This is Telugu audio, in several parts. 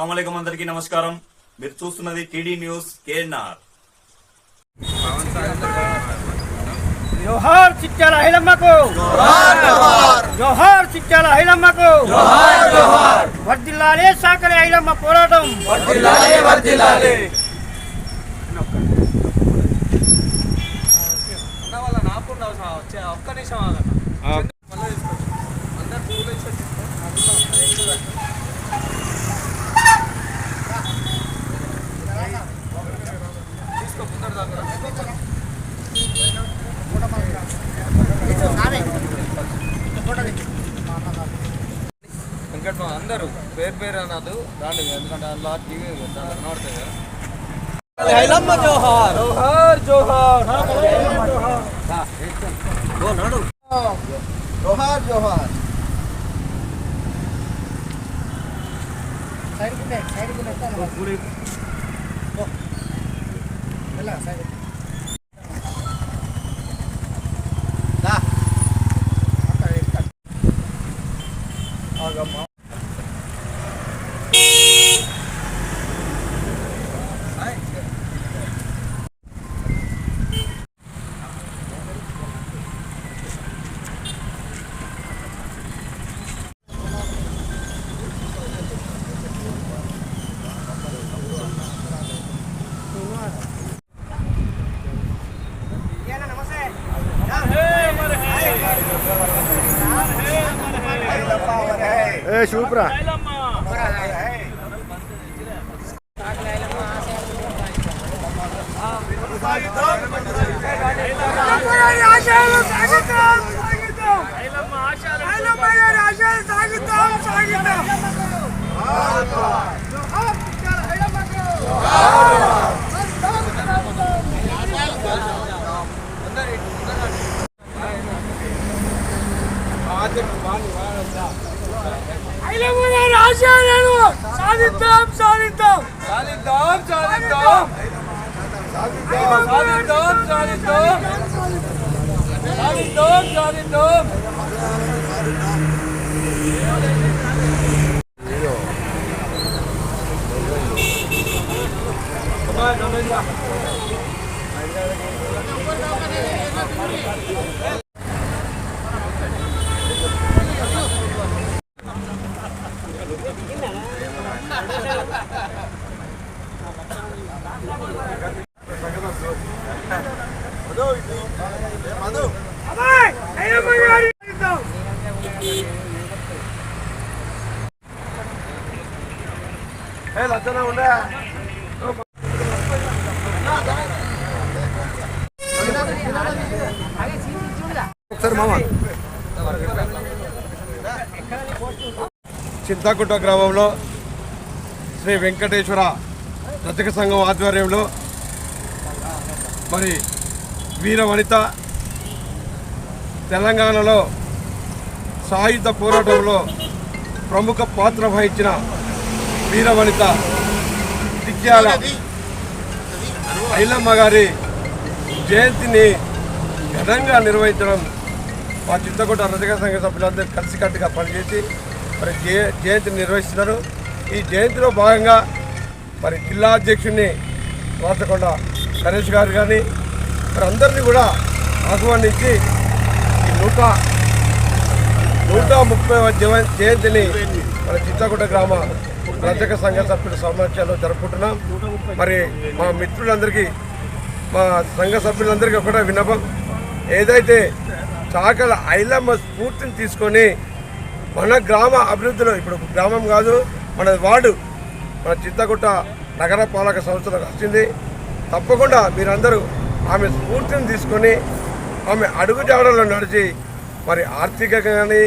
అస్సలాముఅలైకుం అందరికీ నమస్కారం. మీరు చూస్తున్నది టీడీ న్యూస్ కేఎన్ఆర్. జోహార్ చిట్యాల ఐలమ్మకు, జోహార్ చిట్యాల ఐలమ్మకు, వర్ధిల్లాలే సాకలి ఐలమ్మ పోరాటం, వర్ధిల్లాలే వర్ధిల్లాలే. ఒక్క నిమిషం వెంకట అందరూ పేరు పేరు అన్నది దాంట్లో, ఎందుకంటే అందులో టీవీ దాంట్లో కనబడుతుంది కదా. ఐలమ్మ జోహార్ జోహార్ జోహార్ జోహార్ జోహార్. శివపురా సాధిద్దాం సాధిద్దాం సాధిద్దాం సాధిద్దాం సాధిద్దాం సాధిద్దాం సాధిద్దాం సాధిద్దాం. చింతాకుట్ట గ్రామంలో శ్రీ వెంకటేశ్వర రజక సంఘం ఆధ్వర్యంలో మరి వీర వనిత తెలంగాణలో సాయుధ పోరాటంలో ప్రముఖ పాత్ర వహించిన వీర వనిత చిట్యాల ఐలమ్మ గారి జయంతిని ఘనంగా నిర్వహించడం మా చింతకుంట రజక సంఘ సభ్యులందరూ కలిసికట్టుగా పనిచేసి మరి జయంతిని నిర్వహిస్తున్నారు. ఈ జయంతిలో భాగంగా మరి జిల్లా అధ్యక్షుడిని వార్తకొండ గణేష్ గారు కానీ మరి అందరినీ కూడా ఆహ్వానించి ఈ 130వ జయంతిని మన చింతకుంట గ్రామ రజక సంఘ సభ్యుల సమావేశాల్లో జరుపుకుంటున్నాం. మరి మా మిత్రులందరికీ, మా సంఘ సభ్యులందరికీ ఒకటే విన్నపం, ఏదైతే చాకల ఐలమ్మ స్ఫూర్తిని తీసుకొని మన గ్రామ అభివృద్ధిలో, ఇప్పుడు గ్రామం కాదు మన వార్డు, మన చింతకుంట నగర పాలక సంస్థలకు వచ్చింది. తప్పకుండా మీరందరూ ఆమె స్ఫూర్తిని తీసుకొని ఆమె అడుగుజాడల్లో నడిచి మరి ఆర్థికంగా కానీ,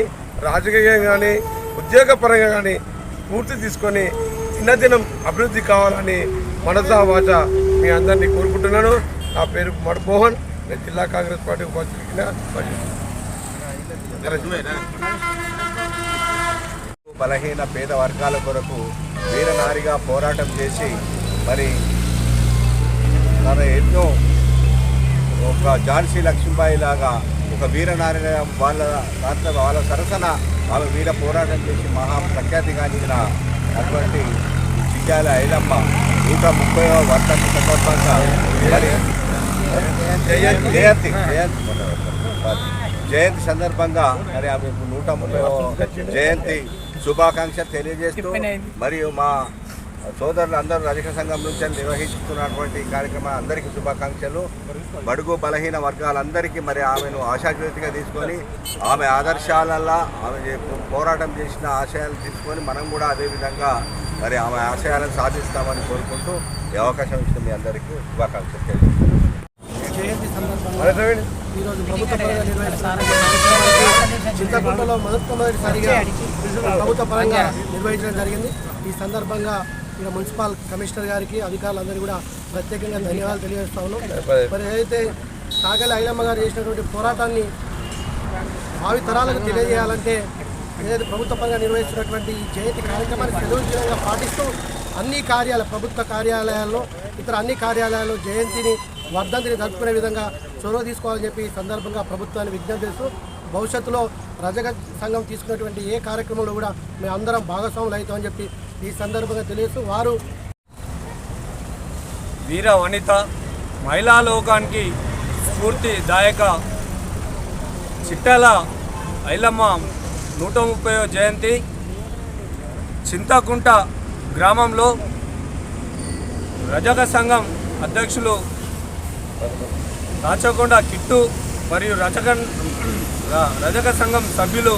రాజకీయంగా కానీ, ఉద్యోగపరంగా కానీ స్ఫూర్తి తీసుకొని దినదినం అభివృద్ధి కావాలని మనసా వాచ మీ అందరినీ కోరుకుంటున్నాను. నా పేరు మోహన్, నేను జిల్లా కాంగ్రెస్ పార్టీ ఉపాధ్యక్షుడిగా. బలహీన పేద వర్గాల కొరకు వీరనారిగా పోరాటం చేసి మరి తన ఎన్నో ఒక ఝాన్సీ లక్ష్మీబాయి లాగా ఒక వీరనారిగా వాళ్ళ సరసన వాళ్ళు వీర పోరాటం చేసి మహా ప్రఖ్యాతిగాంచిన అటువంటి జగిత్యాల ఐలమ్మ 130వ వర్ధంతి సందర్భంగా మరి జయంతి సందర్భంగా మరి ఆమె 130వ జయంతి శుభాకాంక్షలు తెలియజేస్తూ మరియు మా సోదరులు అందరూ రజక సంఘం నుంచి నిర్వహిస్తున్నటువంటి కార్యక్రమం అందరికీ శుభాకాంక్షలు. బడుగు బలహీన వర్గాలందరికీ మరి ఆమెను ఆశాజ్యోతిగా తీసుకొని ఆమె ఆదర్శాలల్లో ఆమె పోరాటం చేసిన ఆశయాలను తీసుకొని మనం కూడా అదేవిధంగా మరి ఆమె ఆశయాలను సాధిస్తామని కోరుకుంటూ ఈ అవకాశం ఇచ్చిన మీ అందరికీ శుభాకాంక్షలు తెలియజేస్తున్నాను. జయంతి సందర్భంగా ఈరోజు ప్రభుత్వ పరంగా నిర్వహిస్తున్న చింతకుంటలో మొదటిసారిగా ప్రభుత్వ పరంగా నిర్వహించడం జరిగింది. ఈ సందర్భంగా ఇక్కడ మున్సిపల్ కమిషనర్ గారికి అధికారులందరూ కూడా ప్రత్యేకంగా ధన్యవాదాలు తెలియజేస్తా ఉన్నాం. మరి ఏదైతే కాగలి ఐలమ్మ గారు చేసినటువంటి పోరాటాన్ని భావి తరాలకు తెలియజేయాలంటే ఏదైతే ప్రభుత్వ పరంగా నిర్వహిస్తున్నటువంటి ఈ జయంతి కార్యక్రమాన్ని సెలవుగా పాటిస్తూ అన్ని ప్రభుత్వ కార్యాలయాల్లో ఇతర అన్ని కార్యాలయాల్లో జయంతిని వర్ధంతిని జరుపుకునే విధంగా చొరవ తీసుకోవాలని చెప్పి ఈ సందర్భంగా ప్రభుత్వాన్ని విజ్ఞప్తి చేస్తూ భవిష్యత్తులో రజక సంఘం తీసుకున్నటువంటి ఏ కార్యక్రమంలో కూడా మేము అందరం భాగస్వాములు అవుతామని చెప్పి ఈ సందర్భంగా తెలియజేస్తూ వారు వీర వనిత మహిళా లోకానికి స్ఫూర్తిదాయక చిట్టాల ఐలమ్మ 130వ జయంతి చింతకుంట గ్రామంలో రజక సంఘం అధ్యక్షులు రాచకొండ కిట్టు మరియు రజక సంఘం సభ్యులు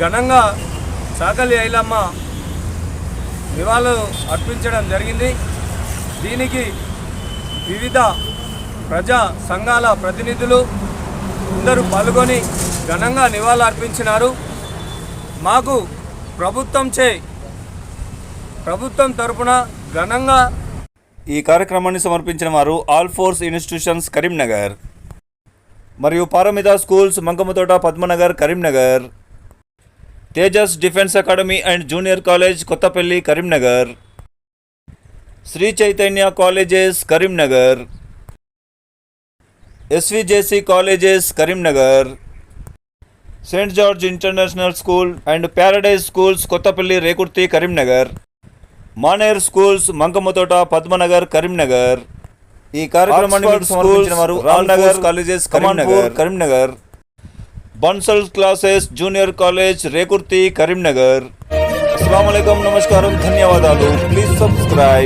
ఘనంగా చాకలి ఐలమ్మ నివాళులు అర్పించడం జరిగింది. దీనికి వివిధ ప్రజా సంఘాల ప్రతినిధులు అందరూ పాల్గొని ఘనంగా నివాళులు అర్పించినారు. మాకు ప్రభుత్వం తరపున ఘనంగా ఈ కార్యక్రమాన్ని సమర్పించిన వారు ఆల్ ఫోర్స్ ఇన్స్టిట్యూషన్స్ కరీంనగర్ మరియు Paramita schools Mankammathota Padmanagar Karimnagar, Tejas defence academy and junior college Kothapalli Karimnagar, Sri Chaitanya colleges Karimnagar, SVJC colleges Karimnagar, saint George international school and paradise schools Kothapalli Rekurthi Karimnagar, Maner schools Mankammathota Padmanagar Karimnagar. ఈ కార్యక్రమాన్ని సమర్పించిన వారు Ramnagar colleges Karimnagar, Bansal classes junior college Rekurthi Karimnagar. అస్సలాము అలైకుం, నమస్కారం, ధన్యవాదాలు. Please subscribe.